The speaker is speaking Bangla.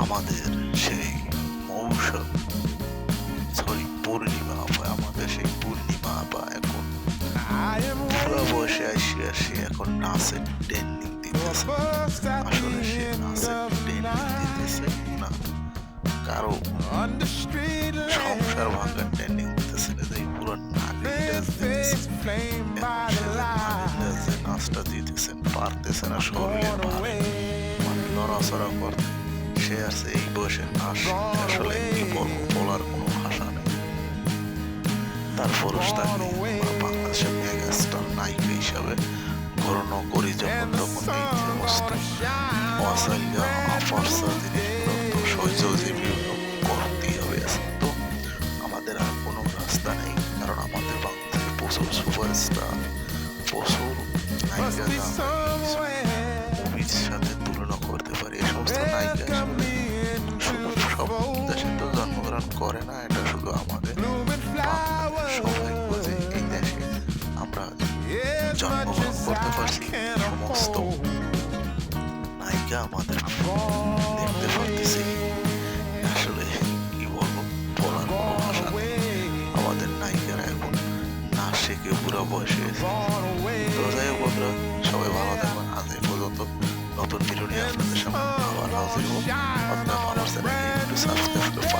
আমাদের সেই মৌসুম পূর্ণিমা আপা, আমাদের সেই পূর্ণিমা আপা এখন পুরো বসে আসি এখন নাচের ট্রেনিং দিতেছে। আসলে সে নাচের ট্রেনিং দিতেছে না কারো সংসার ভাঙার ট্রেনিং দিতেছে না, তাই পুরো নাগিনটা দিতেছে। নাচটা দিতেছেন পারতেছে না, শরীরের ভারে মানে নড়াচড়া করতে। সে আছে এই বয়সে নাচ আসলে কি বলবো, বলার কোনো ভাষা নেই। তারপর তাকে বাংলাদেশের মেগাস্টার নায়িকা হিসাবে গণ্য করি যখন তখন এই সমস্ত ওয়াসাইয়া আফারসা জিনিসগুলো তো সহ্যজীবী করতেই হবে। তো আমাদের আর কোনো রাস্তা নেই, কারণ আমাদের বাংলাদেশের প্রচুর সুপারস্টার, প্রচুর নায়িকা মুভির সাথে তুলনা করতে পারি। এই সমস্ত নায়িকা শুধু সব দেশে তো জন্মগ্রহণ করে না, এটা শুধু আমাদের সবাই বোঝে এই দেশে আমরা জন্মগ্রহণ করতে পারছি। সমস্ত নায়িকা আমাদের দেখতে পারতেছি, আসলে কি বলবো, বলার কোনো ভাষা নেই। আমাদের নায়িকারা এখন না শিখে পুরো বয়সে। তো যাই হোক বন্ধুরা, সবাই ভালো থাকবেন। আজ এই পর্যন্ত, নতুন ভিডিও নিয়ে আপনাদের সামনে আবার হাজির হব। আপনারা আমার চ্যানেলকে একটু সাবস্ক্রাইব করতে